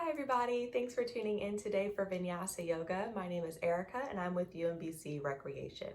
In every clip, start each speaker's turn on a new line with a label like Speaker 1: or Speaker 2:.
Speaker 1: Hi everybody, thanks for tuning in today for Vinyasa Yoga. My name is Erica and I'm with UMBC Recreation.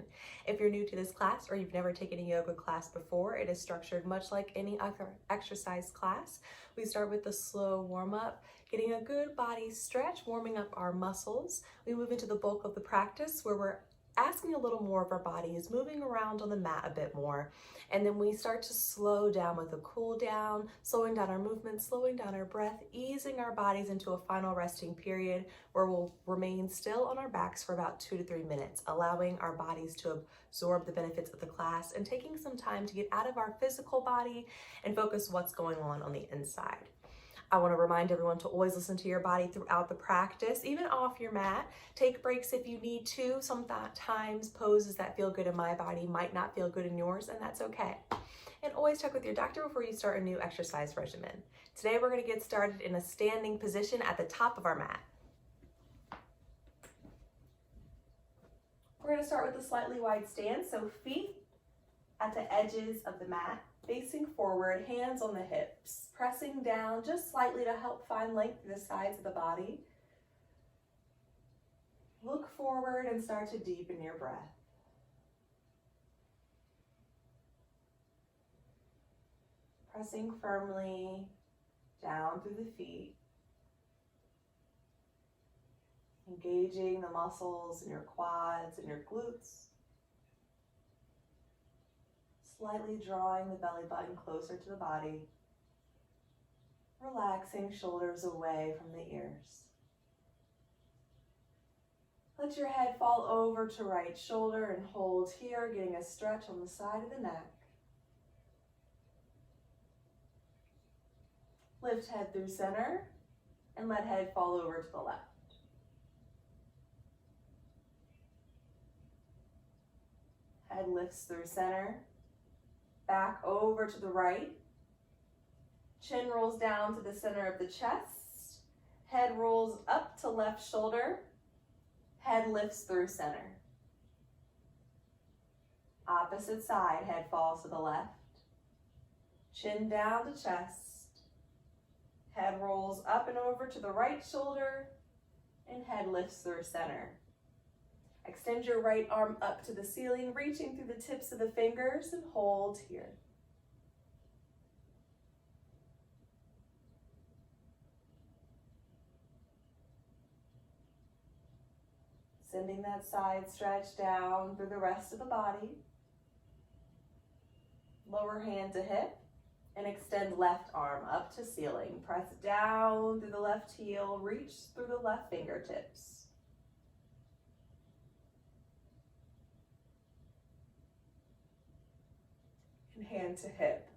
Speaker 1: If you're new to this class or you've never taken a yoga class before, it is structured much like any other exercise class. We start with the slow warm-up, getting a good body stretch, warming up our muscles. We move into the bulk of the practice where we're asking a little more of our bodies, moving around on the mat a bit more. And then we start to slow down with a cool down, slowing down our movement, slowing down our breath, easing our bodies into a final resting period where we'll remain still on our backs for about 2 to 3 minutes, allowing our bodies to absorb the benefits of the class and taking some time to get out of our physical body and focus what's going on the inside. I want to remind everyone to always listen to your body throughout the practice, even off your mat. Take breaks if you need to. Sometimes poses that feel good in my body might not feel good in yours, and that's okay. And always check with your doctor before you start a new exercise regimen. Today we're going to get started in a standing position at the top of our mat. We're going to start with a slightly wide stance, so feet at the edges of the mat, facing forward, hands on the hips, pressing down just slightly to help find length through the sides of the body. Look forward and start to deepen your breath. Pressing firmly down through the feet, engaging the muscles in your quads and your glutes. Slightly drawing the belly button closer to the body, relaxing shoulders away from the ears. Let your head fall over to right shoulder and hold here, getting a stretch on the side of the neck. Lift head through center and let head fall over to the left. Head lifts through center. Back over to the right. Chin rolls down to the center of the chest. Head rolls up to left shoulder. Head lifts through center. Opposite side, head falls to the left. Chin down to chest. Head rolls up and over to the right shoulder. And head lifts through center. Extend your right arm up to the ceiling, reaching through the tips of the fingers, and hold here. Sending that side stretch down through the rest of the body. Lower hand to hip, and extend left arm up to ceiling. Press down through the left heel, reach through the left fingertips. Hand to hip.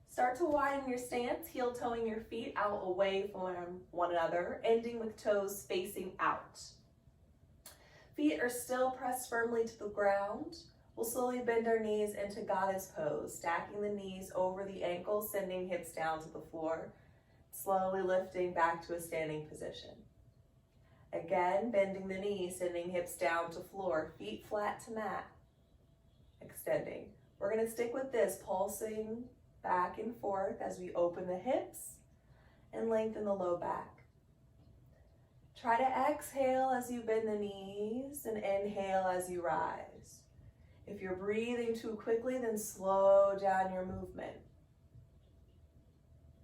Speaker 1: Start to widen your stance, heel toeing your feet out away from one another, ending with toes facing out. Feet are still pressed firmly to the ground. We'll slowly bend our knees into goddess pose, stacking the knees over the ankles, sending hips down to the floor, slowly lifting back to a standing position. Again, bending the knees, sending hips down to floor, feet flat to mat, extending. We're going to stick with this, pulsing back and forth as we open the hips and lengthen the low back. Try to exhale as you bend the knees and inhale as you rise. If you're breathing too quickly, then slow down your movement.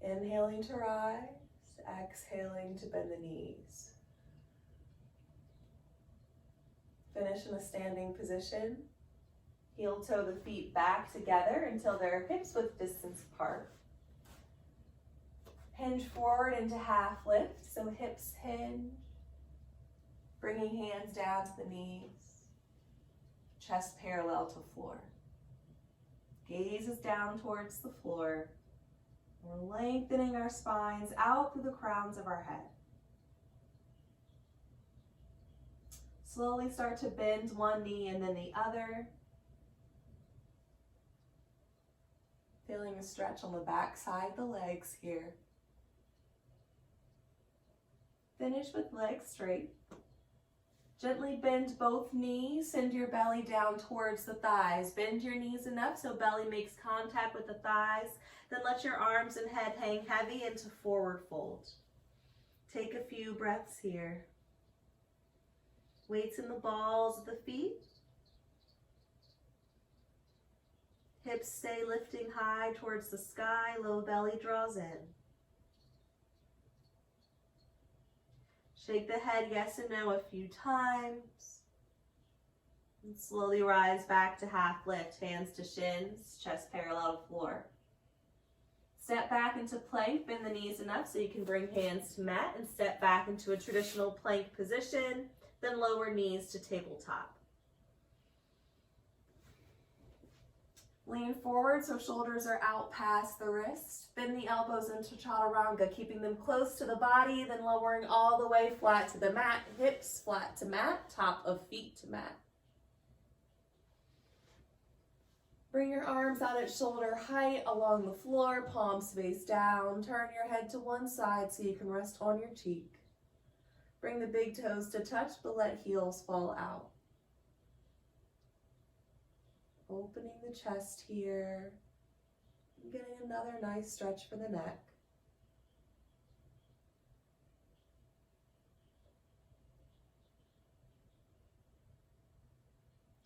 Speaker 1: Inhaling to rise, exhaling to bend the knees. Finish in a standing position. Heel toe the feet back together until they're hips width distance apart. Hinge forward into half lift, so hips hinge. Bringing hands down to the knees. Chest parallel to floor. Gaze is down towards the floor. We're lengthening our spines out through the crowns of our head. Slowly start to bend one knee and then the other. Feeling a stretch on the back side of the legs here. Finish with legs straight. Gently bend both knees, send your belly down towards the thighs. Bend your knees enough so belly makes contact with the thighs. Then let your arms and head hang heavy into forward fold. Take a few breaths here. Weights in the balls of the feet. Hips stay lifting high towards the sky, low belly draws in. Shake the head yes and no a few times. And slowly rise back to half lift, hands to shins, chest parallel to floor. Step back into plank, bend the knees enough so you can bring hands to mat and step back into a traditional plank position, then lower knees to tabletop. Lean forward so shoulders are out past the wrist. Bend the elbows into chaturanga, keeping them close to the body, then lowering all the way flat to the mat, hips flat to mat, top of feet to mat. Bring your arms out at shoulder height along the floor, palms face down. Turn your head to one side so you can rest on your cheek. Bring the big toes to touch, but let heels fall out. Opening the chest here, and getting another nice stretch for the neck.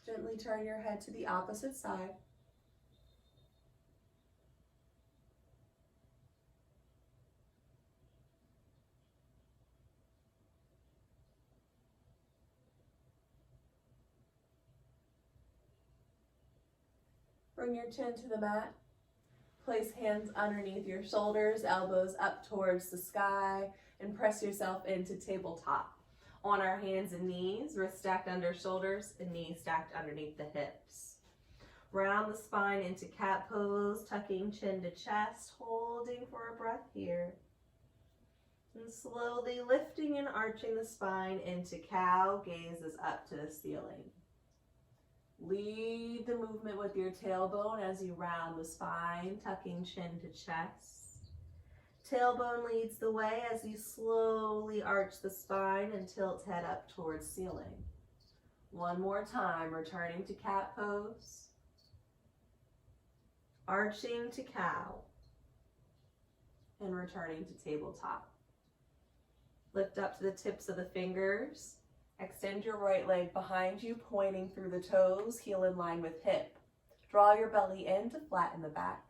Speaker 1: Gently turn your head to the opposite side. Bring your chin to the mat. Place hands underneath your shoulders, elbows up towards the sky, and press yourself into tabletop. On our hands and knees, wrists stacked under shoulders and knees stacked underneath the hips. Round the spine into cat pose, tucking chin to chest, holding for a breath here. And slowly lifting and arching the spine into cow, gazes up to the ceiling. Lead the movement with your tailbone as you round the spine, tucking chin to chest. Tailbone leads the way as you slowly arch the spine and tilt head up towards ceiling. One more time, returning to cat pose. Arching to cow. And returning to tabletop. Lift up to the tips of the fingers. Extend your right leg behind you, pointing through the toes, heel in line with hip. Draw your belly in to flatten the back.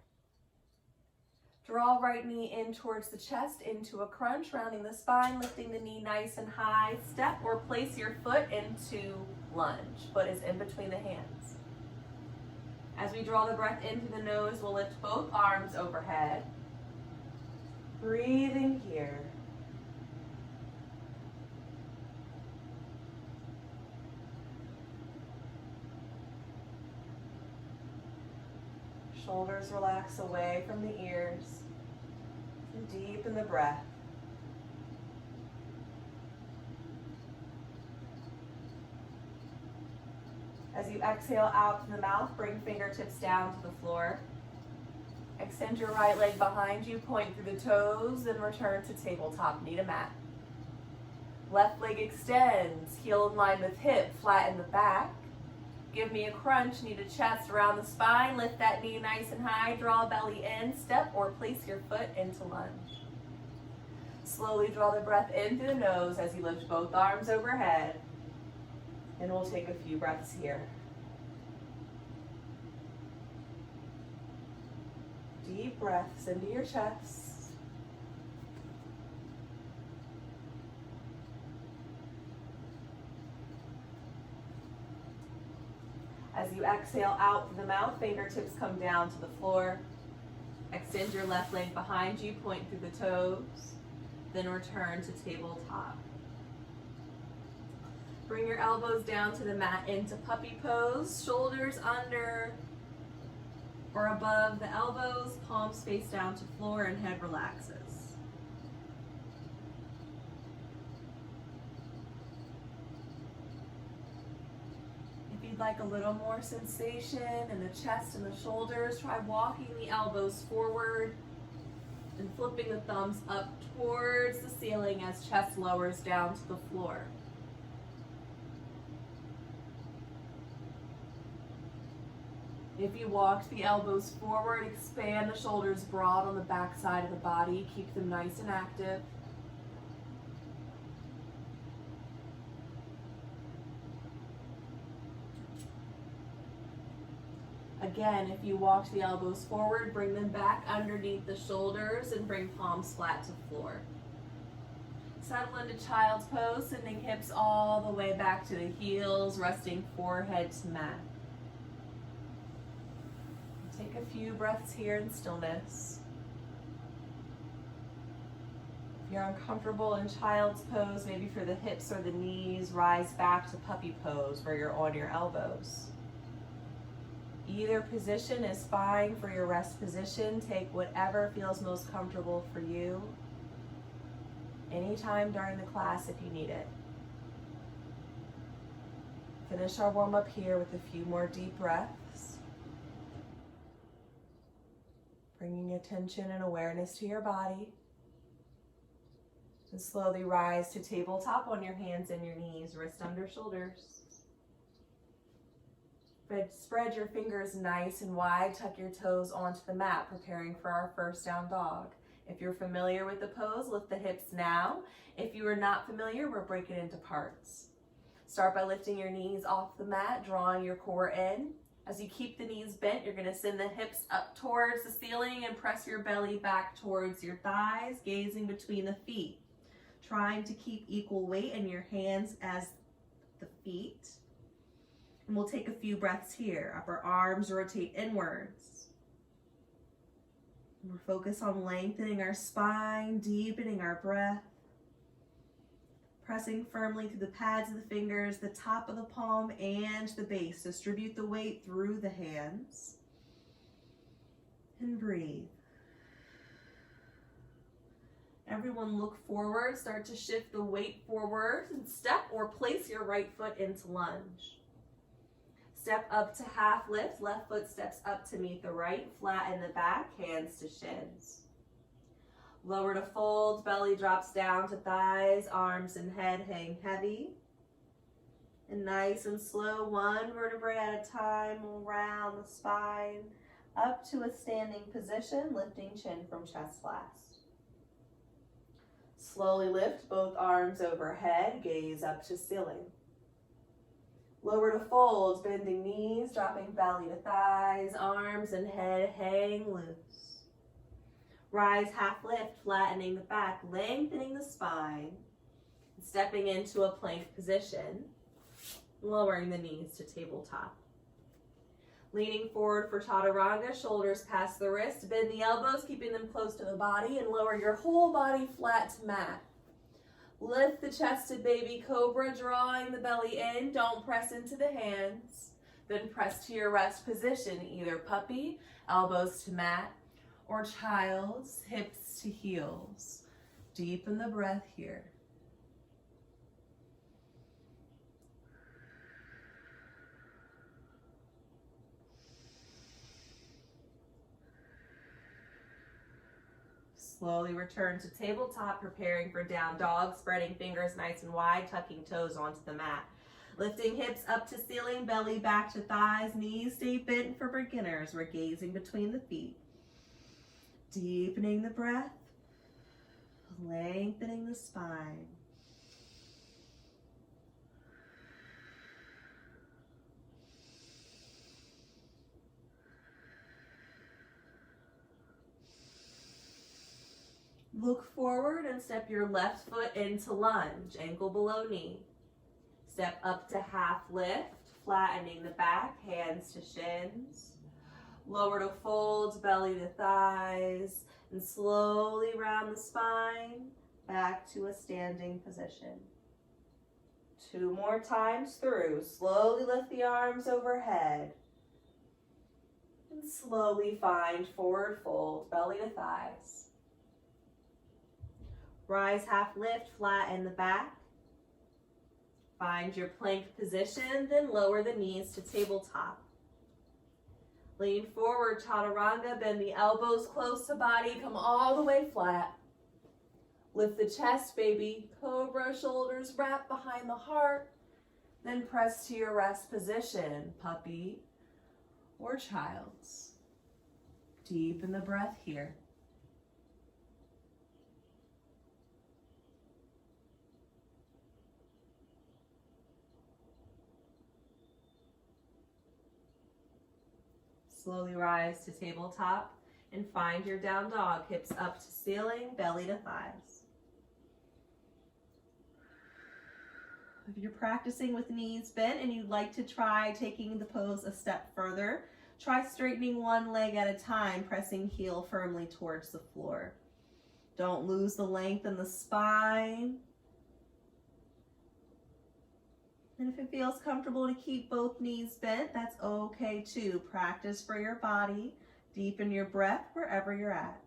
Speaker 1: Draw right knee in towards the chest into a crunch, rounding the spine, lifting the knee nice and high. Step or place your foot into lunge. Foot is in between the hands. As we draw the breath into the nose, we'll lift both arms overhead. Breathing here. Shoulders relax away from the ears. And deepen the breath. As you exhale out from the mouth, bring fingertips down to the floor. Extend your right leg behind you, point through the toes, and return to tabletop, knee to mat. Left leg extends, heel in line with hip, flatten the back. Give me a crunch, knee to chest, around the spine, lift that knee nice and high, draw belly in, step or place your foot into lunge. Slowly draw the breath in through the nose as you lift both arms overhead, and we'll take a few breaths here. Deep breaths into your chest. As you exhale out through the mouth, fingertips come down to the floor. Extend your left leg behind you, point through the toes, then return to tabletop. Bring your elbows down to the mat into puppy pose, shoulders under or above the elbows, palms face down to floor, and head relaxes. Like a little more sensation in the chest and the shoulders, try walking the elbows forward and flipping the thumbs up towards the ceiling as chest lowers down to the floor. If you walked the elbows forward, expand the shoulders broad on the back side of the body, keep them nice and active. Again, if you walk the elbows forward, bring them back underneath the shoulders and bring palms flat to floor. Settle into child's pose, sending hips all the way back to the heels, resting forehead to mat. Take a few breaths here in stillness. If you're uncomfortable in child's pose, maybe for the hips or the knees, rise back to puppy pose where you're on your elbows. Either position is fine for your rest position. Take whatever feels most comfortable for you. Anytime during the class if you need it. Finish our warm up here with a few more deep breaths. Bringing attention and awareness to your body. And slowly rise to tabletop on your hands and your knees, wrist under shoulders. Spread your fingers nice and wide, tuck your toes onto the mat, preparing for our first down dog. If you're familiar with the pose, lift the hips now. If you are not familiar, we're breaking into parts. Start by lifting your knees off the mat, drawing your core in. As you keep the knees bent, you're gonna send the hips up towards the ceiling and press your belly back towards your thighs, gazing between the feet. Trying to keep equal weight in your hands as the feet. And we'll take a few breaths here. Upper arms rotate inwards. We're focused on lengthening our spine, deepening our breath. Pressing firmly to the pads of the fingers, the top of the palm, and the base. Distribute the weight through the hands. And breathe. Everyone look forward. Start to shift the weight forward and step or place your right foot into lunge. Step up to half lift, left foot steps up to meet the right, flat in the back, hands to shins. Lower to fold, belly drops down to thighs, arms and head hang heavy. And nice and slow, one vertebrae at a time, around the spine, up to a standing position, lifting chin from chest last. Slowly lift both arms overhead, gaze up to ceiling. Lower to fold, bending knees, dropping belly to thighs, arms and head hang loose. Rise half lift, flattening the back, lengthening the spine, stepping into a plank position, lowering the knees to tabletop. Leaning forward for chaturanga, shoulders past the wrist, bend the elbows, keeping them close to the body, and lower your whole body flat to mat. Lift the chest to baby cobra, drawing the belly in. Don't press into the hands. Then press to your rest position, either puppy, elbows to mat, or child's, hips to heels. Deepen the breath here. Slowly return to tabletop, preparing for down dog, spreading fingers nice and wide, tucking toes onto the mat. Lifting hips up to ceiling, belly back to thighs, knees stay bent for beginners. We're gazing between the feet. Deepening the breath, lengthening the spine. Look forward and step your left foot into lunge, ankle below knee. Step up to half lift, flattening the back, hands to shins. Lower to fold, belly to thighs, and slowly round the spine, back to a standing position. 2 more times through. Slowly lift the arms overhead. And slowly find forward fold, belly to thighs. Rise half lift, flatten the back. Find your plank position, then lower the knees to tabletop. Lean forward, chaturanga, bend the elbows close to body, come all the way flat. Lift the chest, baby cobra, shoulders wrap behind the heart. Then press to your rest position, puppy or child's. Deepen the breath here. Slowly rise to tabletop and find your down dog, hips up to ceiling, belly to thighs. If you're practicing with knees bent and you'd like to try taking the pose a step further, try straightening one leg at a time, pressing heel firmly towards the floor. Don't lose the length in the spine. And if it feels comfortable to keep both knees bent, that's okay too. Practice for your body. Deepen your breath wherever you're at.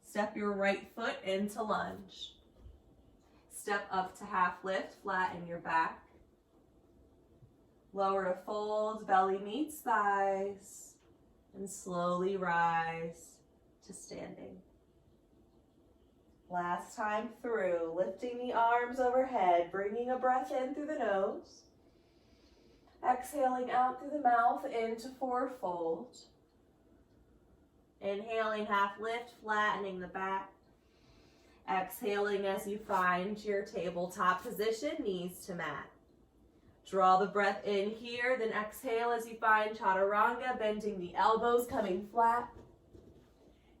Speaker 1: Step your right foot into lunge. Step up to half lift, flatten your back. Lower to fold, belly meets thighs, and slowly rise to standing. Last time through, lifting the arms overhead, bringing a breath in through the nose. Exhaling out through the mouth into forward fold. Inhaling half lift, flattening the back. Exhaling as you find your tabletop position, knees to mat. Draw the breath in here, then exhale as you find chaturanga, bending the elbows, coming flat.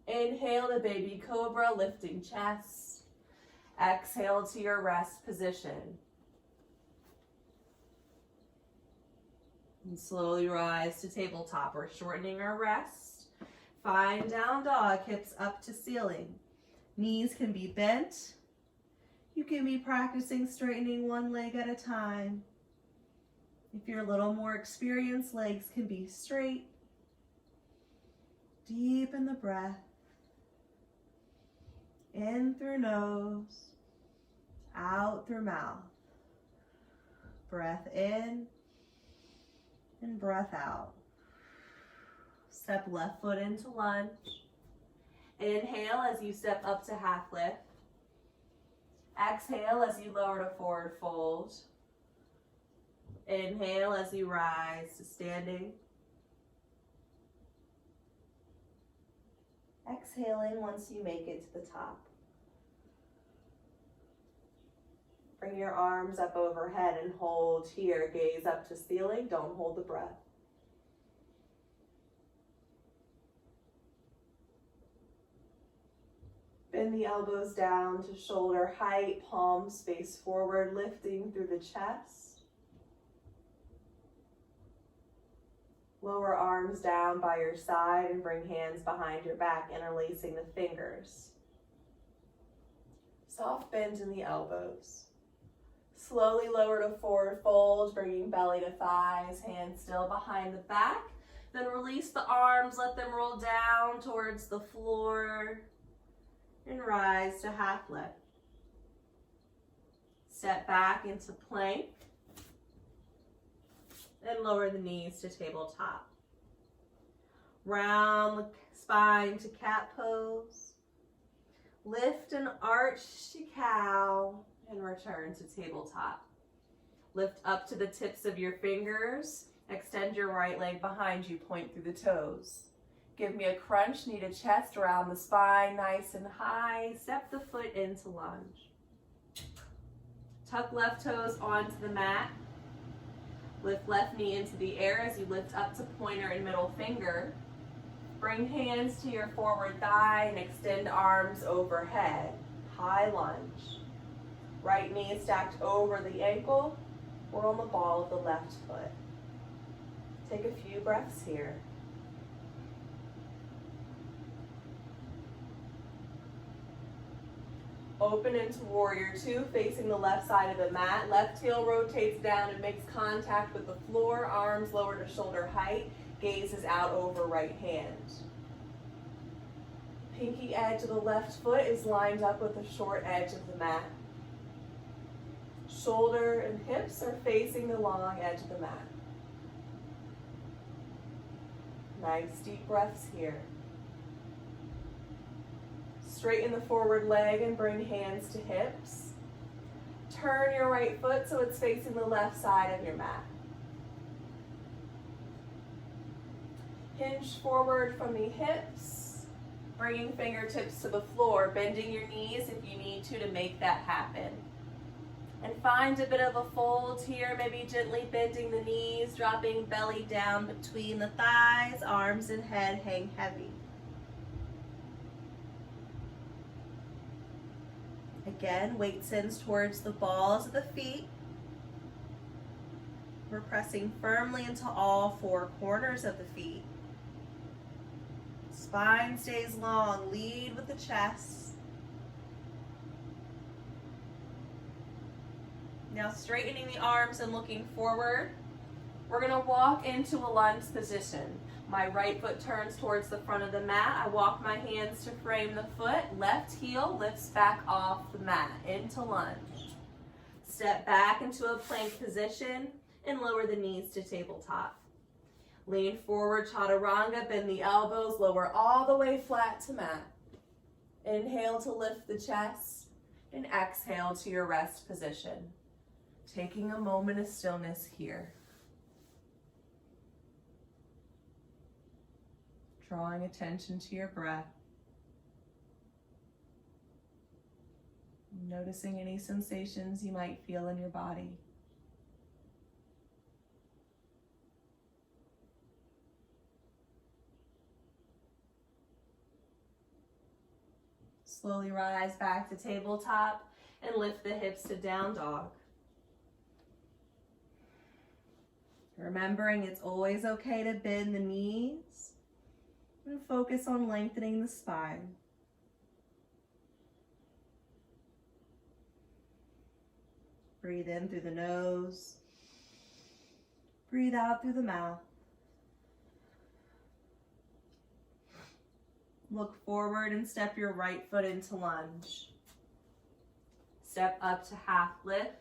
Speaker 1: Inhale to baby cobra, lifting chest. Exhale to your rest position. And slowly rise to tabletop. We're shortening our rest. Find down dog, hips up to ceiling. Knees can be bent. You can be practicing straightening one leg at a time. If you're a little more experienced, legs can be straight. Deepen the breath. In through nose, out through mouth. Breath in and breath out. Step left foot into lunge. Inhale as you step up to half lift. Exhale as you lower to forward fold. Inhale as you rise to standing. Exhaling once you make it to the top. Bring your arms up overhead and hold here. Gaze up to ceiling. Don't hold the breath. Bend the elbows down to shoulder height, palms face forward, lifting through the chest. Lower arms down by your side and bring hands behind your back, interlacing the fingers. Soft bend in the elbows. Slowly lower to forward fold, bringing belly to thighs, hands still behind the back. Then release the arms, let them roll down towards the floor. And rise to half lift. Step back into plank. And lower the knees to tabletop. Round the spine to cat pose. Lift and arch to cow and return to tabletop. Lift up to the tips of your fingers. Extend your right leg behind you, point through the toes. Give me a crunch, knee to chest, around the spine, nice and high. Step the foot into lunge. Tuck left toes onto the mat. Lift left knee into the air as you lift up to pointer and middle finger. Bring hands to your forward thigh and extend arms overhead. High lunge. Right knee stacked over the ankle or on the ball of the left foot. Take a few breaths here. Open into warrior two, facing the left side of the mat. Left heel rotates down and makes contact with the floor. Arms lower to shoulder height. Gaze is out over right hand. Pinky edge of the left foot is lined up with the short edge of the mat. Shoulder and hips are facing the long edge of the mat. Nice deep breaths here. Straighten the forward leg and bring hands to hips. Turn your right foot so it's facing the left side of your mat. Hinge forward from the hips, bringing fingertips to the floor, bending your knees if you need to make that happen. And find a bit of a fold here, maybe gently bending the knees, dropping belly down between the thighs, arms and head hang heavy. Again, weight sends towards the balls of the feet. We're pressing firmly into all four corners of the feet. Spine stays long, lead with the chest. Now straightening the arms and looking forward, we're gonna walk into a lunge position. My right foot turns towards the front of the mat. I walk my hands to frame the foot. Left heel lifts back off the mat into lunge. Step back into a plank position and lower the knees to tabletop. Lean forward, chaturanga, bend the elbows, lower all the way flat to mat. Inhale to lift the chest and exhale to your rest position. Taking a moment of stillness here. Drawing attention to your breath. Noticing any sensations you might feel in your body. Slowly rise back to tabletop and lift the hips to down dog. Remembering it's always okay to bend the knees and focus on lengthening the spine. Breathe in through the nose. Breathe out through the mouth. Look forward and step your right foot into lunge. Step up to half lift.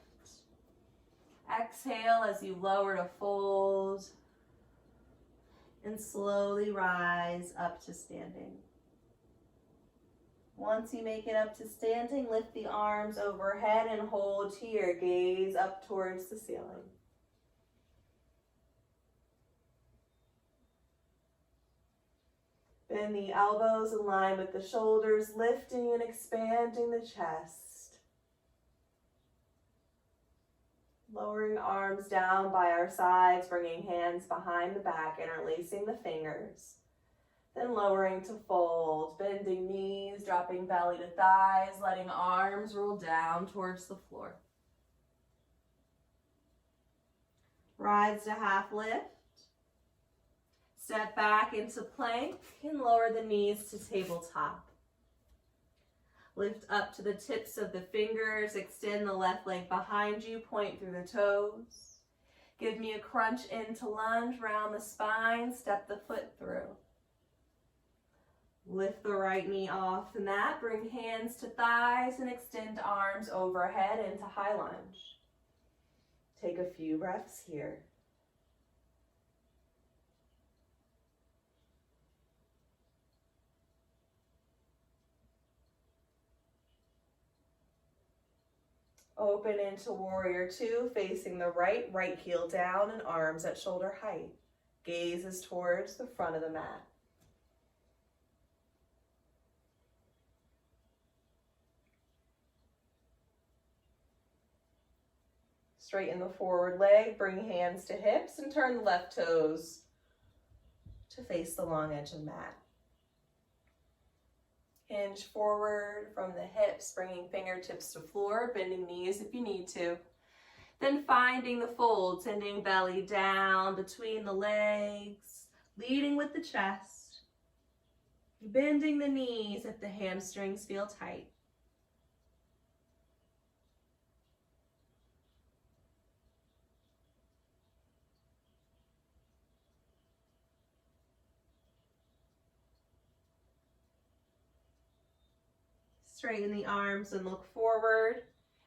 Speaker 1: Exhale as you lower to fold. And slowly rise up to standing. Once you make it up to standing, lift the arms overhead and hold here. Gaze up towards the ceiling. Bend the elbows in line with the shoulders, lifting and expanding the chest. Lowering arms down by our sides, bringing hands behind the back, interlacing the fingers. Then lowering to fold, bending knees, dropping belly to thighs, letting arms roll down towards the floor. Rise to half lift. Step back into plank and lower the knees to tabletop. Lift up to the tips of the fingers, extend the left leg behind you, point through the toes. Give me a crunch into lunge, round the spine, step the foot through. Lift the right knee off the mat, bring hands to thighs and extend arms overhead into high lunge. Take a few breaths here. Open into warrior two, facing the right, right heel down and arms at shoulder height. Gaze is towards the front of the mat. Straighten the forward leg, bring hands to hips and turn the left toes to face the long edge of the mat. Hinge forward from the hips, bringing fingertips to floor, bending knees if you need to. Then finding the fold, sending belly down between the legs, leading with the chest. Bending the knees if the hamstrings feel tight. Straighten the arms and look forward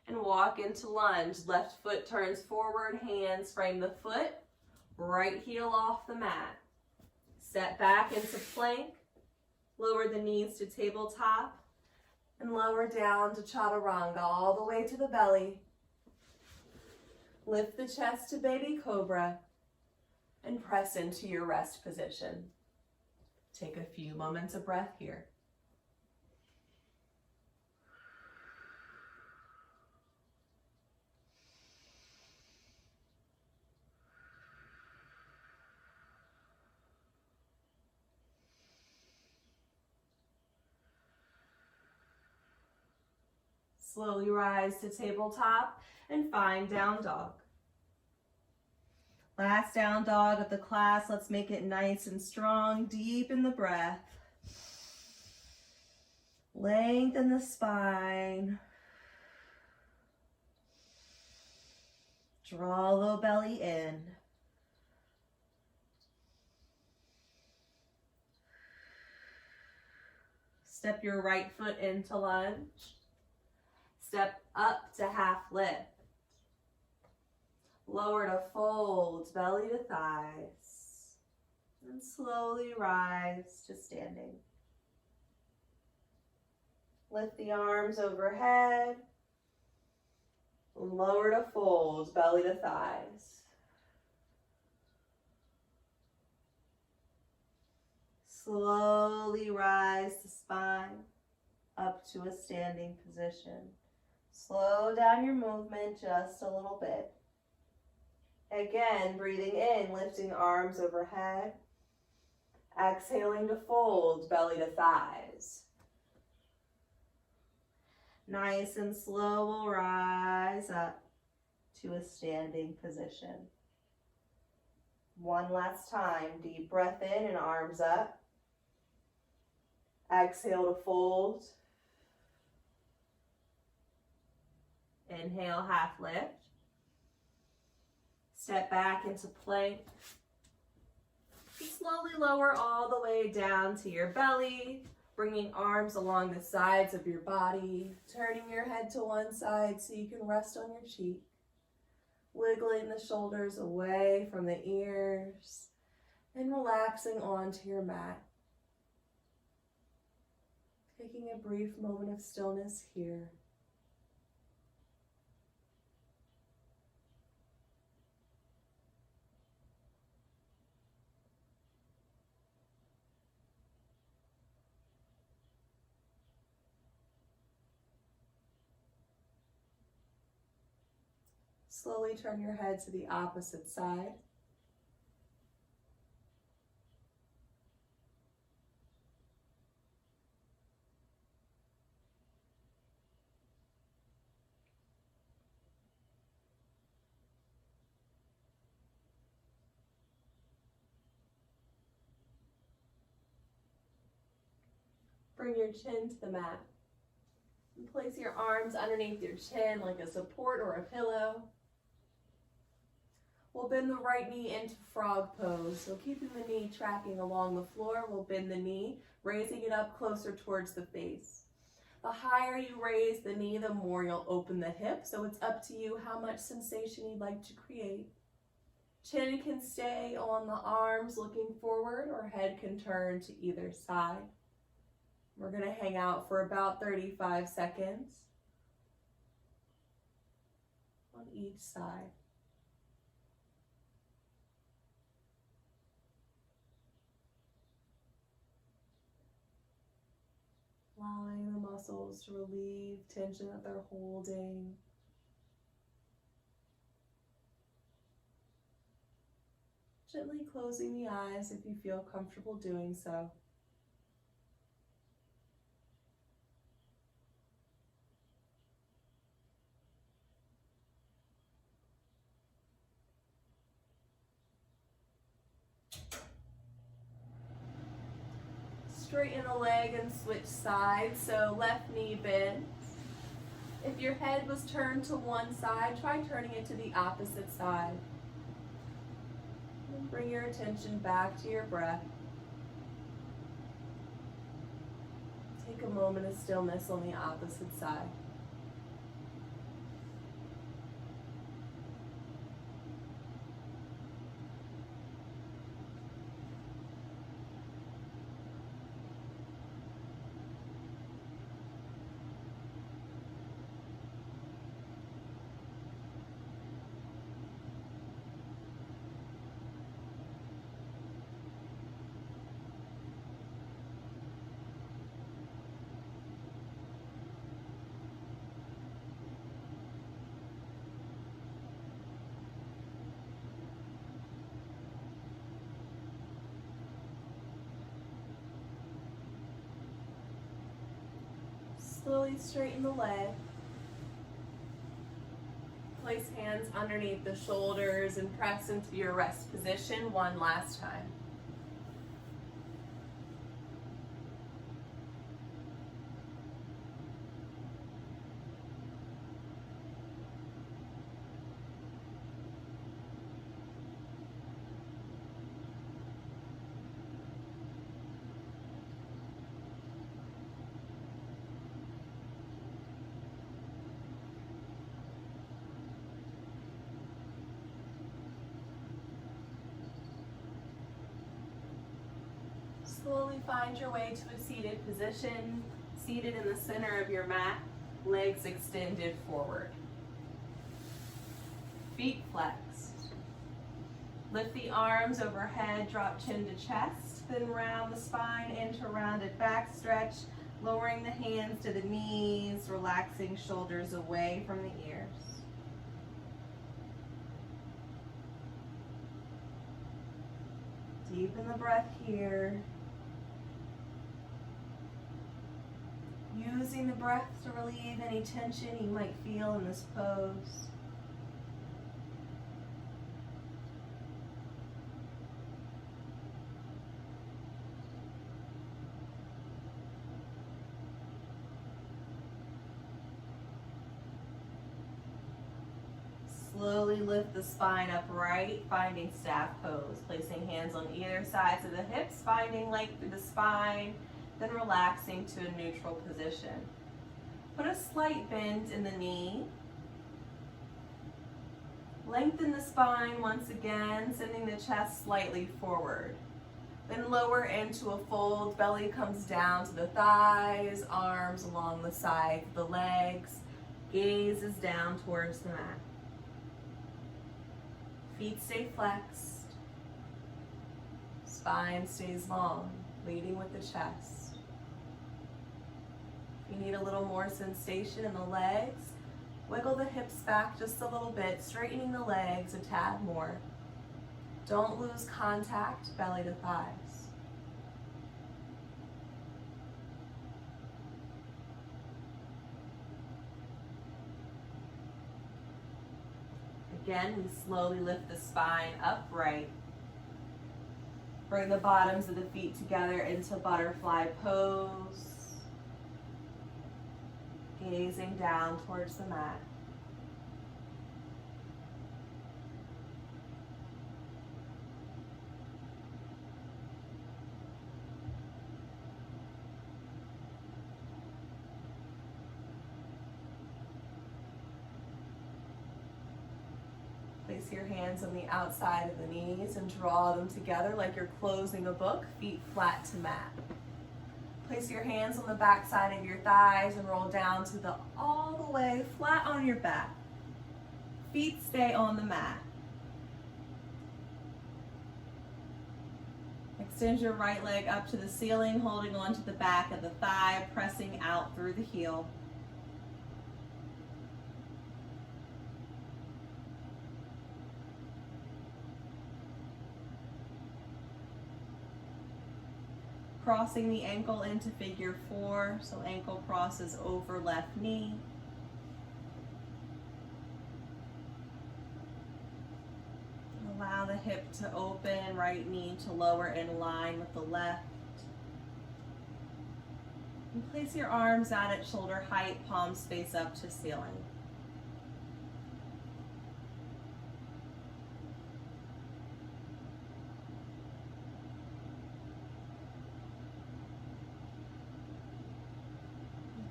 Speaker 1: and walk into lunge. Left foot turns forward, hands frame the foot, right heel off the mat. Step back into plank, lower the knees to tabletop, and lower down to chaturanga all the way to the belly. Lift the chest to baby cobra and press into your rest position. Take a few moments of breath here. Slowly rise to tabletop and find down dog. Last down dog of the class. Let's make it nice and strong. Deepen the breath. Lengthen the spine. Draw low belly in. Step your right foot into lunge. Step up to half lift. Lower to fold, belly to thighs. And slowly rise to standing. Lift the arms overhead. Lower to fold, belly to thighs. Slowly rise the spine up to a standing position. Slow down your movement just a little bit. Again, breathing in, lifting arms overhead. Exhaling to fold, belly to thighs. Nice and slow, we'll rise up to a standing position. One last time, deep breath in and arms up. Exhale to fold. Inhale, half lift. Step back into plank. Slowly lower all the way down to your belly, bringing arms along the sides of your body, turning your head to one side so you can rest on your cheek, wiggling the shoulders away from the ears, and relaxing onto your mat. Taking a brief moment of stillness here. Slowly turn your head to the opposite side. Bring your chin to the mat. And place your arms underneath your chin like a support or a pillow. We'll bend the right knee into frog pose. So keeping the knee tracking along the floor, we'll bend the knee, raising it up closer towards the face. The higher you raise the knee, the more you'll open the hip. So it's up to you how much sensation you'd like to create. Chin can stay on the arms looking forward, or head can turn to either side. We're going to hang out for about 35 seconds on each side. Allowing the muscles to relieve tension that they're holding. Gently closing the eyes if you feel comfortable doing so. Straighten the leg and switch sides, so left knee bends. If your head was turned to one side, try turning it to the opposite side. And bring your attention back to your breath. Take a moment of stillness on the opposite side. Slowly straighten the leg. place hands underneath the shoulders and press into your rest position one last time. Slowly find your way to a seated position, seated in the center of your mat, legs extended forward. Feet flexed. Lift the arms overhead, drop chin to chest, then round the spine into rounded back stretch, lowering the hands to the knees, relaxing shoulders away from the ears. Deepen the breath here. Using the breath to relieve any tension you might feel in this pose. Slowly lift the spine upright, finding staff pose. Placing hands on either sides of the hips, finding length through the spine, then relaxing to a neutral position. Put a slight bend in the knee. Lengthen the spine once again, sending the chest slightly forward. Then lower into a fold, belly comes down to the thighs, arms along the sides of the legs, gaze is down towards the mat. Feet stay flexed, spine stays long, leading with the chest. If you need a little more sensation in the legs, wiggle the hips back just a little bit, straightening the legs a tad more. Don't lose contact, belly to thighs. Again, we slowly lift the spine upright. Bring the bottoms of the feet together into butterfly pose. Gazing down towards the mat. Place your hands on the outside of the knees and draw them together like you're closing a book, feet flat to mat. Place your hands on the back side of your thighs and roll down to the all the way flat on your back. Feet stay on the mat. Extend your right leg up to the ceiling, holding onto the back of the thigh, pressing out through the heel. Crossing the ankle into figure 4, so ankle crosses over left knee. Allow the hip to open, right knee to lower in line with the left. And place your arms out at shoulder height, palms face up to ceiling.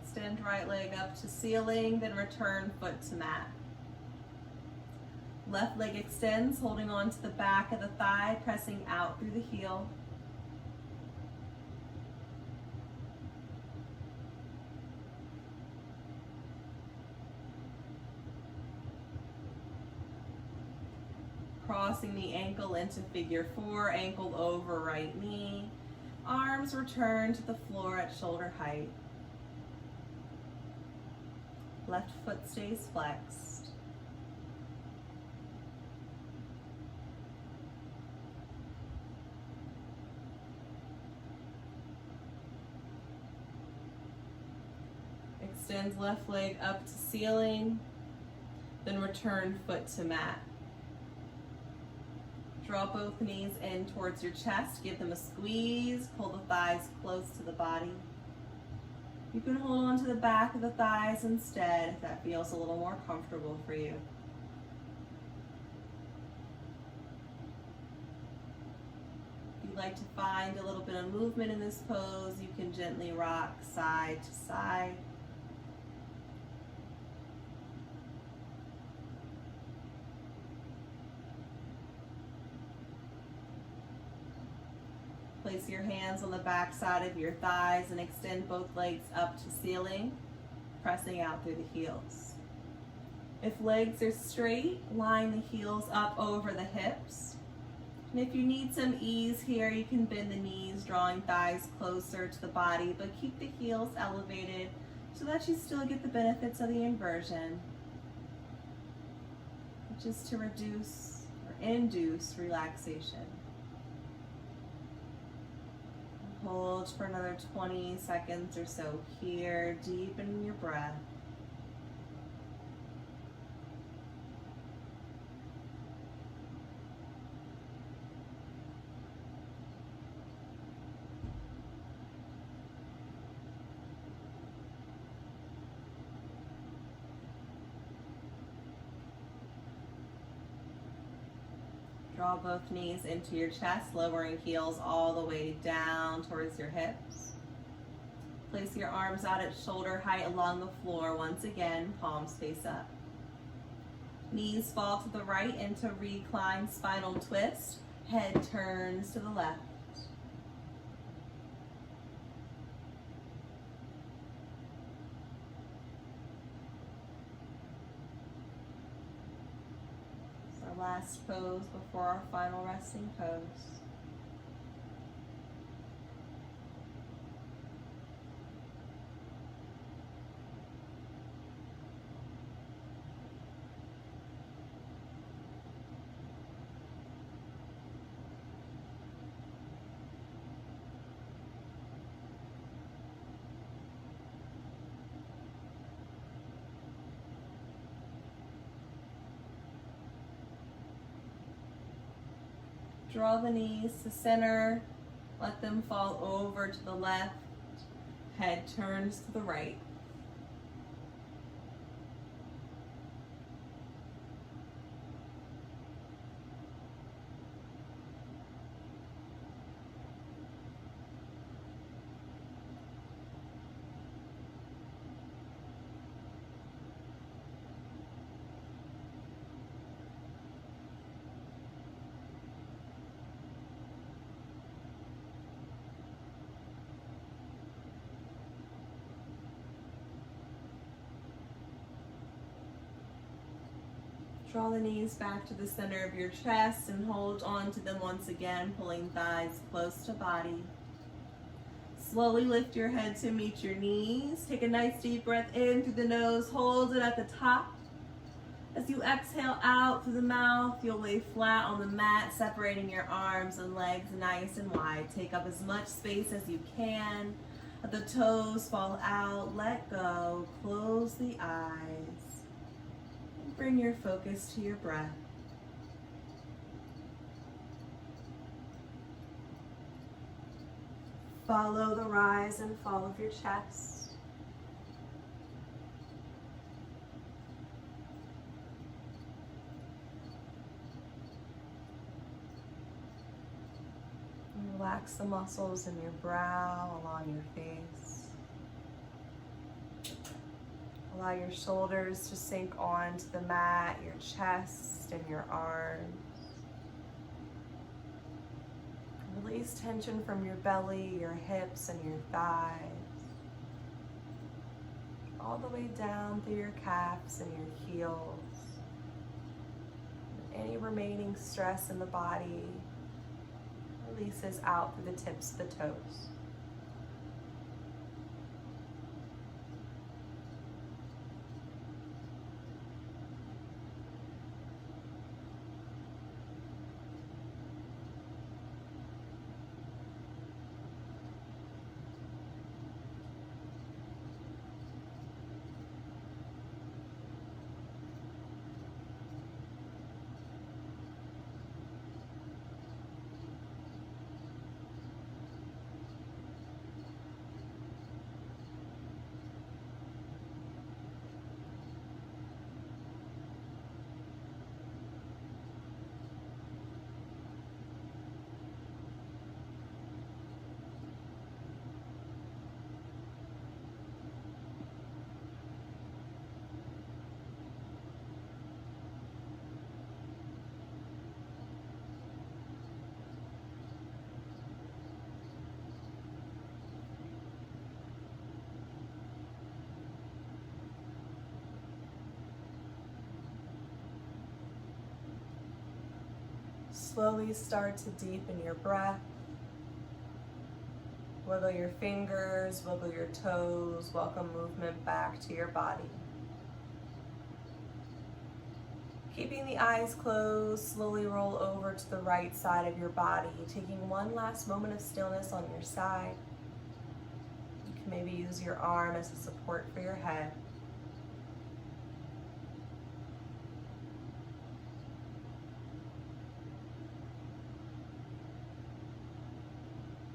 Speaker 1: Extend right leg up to ceiling, then return foot to mat. Left leg extends, holding on to the back of the thigh, pressing out through the heel. Crossing the ankle into figure 4, ankle over right knee. Arms return to the floor at shoulder height. Left foot stays flexed. Extend left leg up to ceiling. then return foot to mat. Draw both knees in towards your chest, give them a squeeze, pull the thighs close to the body. You can hold on to the back of the thighs instead if that feels a little more comfortable for you. If you'd like to find a little bit of movement in this pose, you can gently rock side to side. Place your hands on the back side of your thighs and extend both legs up to ceiling, pressing out through the heels. If legs are straight, line the heels up over the hips. And if you need some ease here, you can bend the knees, drawing thighs closer to the body, but keep the heels elevated so that you still get the benefits of the inversion, which is to reduce or induce relaxation. Hold for another 20 seconds or so here. Deepen your breath. Draw both knees into your chest, lowering heels all the way down towards your hips. Place your arms out at shoulder height along the floor. Once again, palms face up. Knees fall to the right into reclined spinal twist. Head turns to the left. Last pose before our final resting pose. Draw the knees to center, let them fall over to the left, head turns to the right. Draw the knees back to the center of your chest and hold on to them once again, pulling thighs close to body. Slowly lift your head to meet your knees. Take a nice deep breath in through the nose. Hold it at the top. As you exhale out through the mouth, you'll lay flat on the mat, separating your arms and legs nice and wide. Take up as much space as you can. Let the toes fall out. Let go. Close the eyes. Bring your focus to your breath. Follow the rise and fall of your chest. And relax the muscles in your brow, along your face. Allow your shoulders to sink onto the mat, your chest and your arms. Release tension from your belly, your hips, and your thighs. All the way down through your calves and your heels. Any remaining stress in the body releases out through the tips of the toes. Slowly start to deepen your breath. Wiggle your fingers, wiggle your toes, welcome movement back to your body. Keeping the eyes closed, slowly roll over to the right side of your body, taking one last moment of stillness on your side. You can maybe use your arm as a support for your head.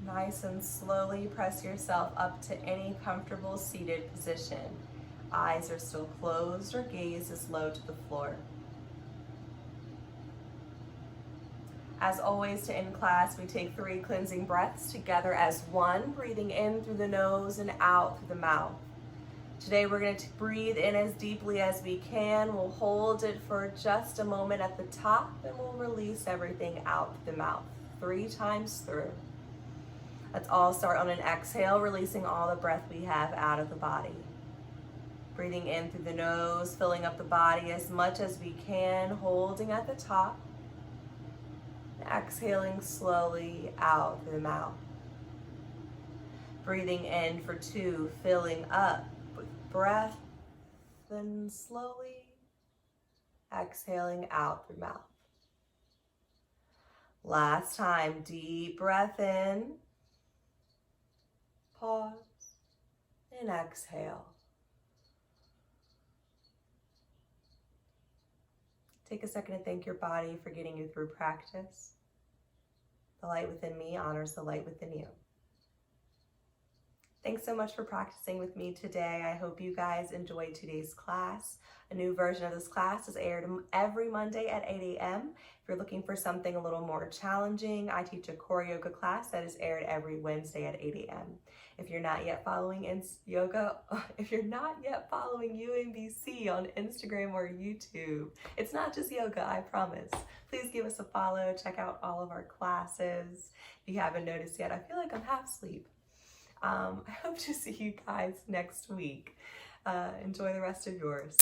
Speaker 1: Nice and slowly press yourself up to any comfortable seated position. Eyes are still closed or gaze is low to the floor. As always, to end class, we take 3 cleansing breaths together as one, breathing in through the nose and out through the mouth. Today we're going to breathe in as deeply as we can. We'll hold it for just a moment at the top, and we'll release everything out through the mouth 3 times through. Let's all start on an exhale, releasing all the breath we have out of the body. Breathing in through the nose, filling up the body as much as we can, holding at the top. Exhaling slowly out through the mouth. Breathing in for 2, filling up with breath, then slowly exhaling out through mouth. Last time, deep breath in, pause, and exhale. Take a second to thank your body for getting you through practice. The light within me honors the light within you. Thanks so much for practicing with me today. I hope you guys enjoyed today's class. A new version of this class is aired every Monday at 8 a.m. If you're looking for something a little more challenging, I teach a core yoga class that is aired every Wednesday at 8 a.m. If you're not yet following UMBC on Instagram or YouTube, it's not just yoga, I promise. Please give us a follow, check out all of our classes. If you haven't noticed yet, I feel like I'm half asleep. I hope to see you guys next week. Enjoy the rest of yours.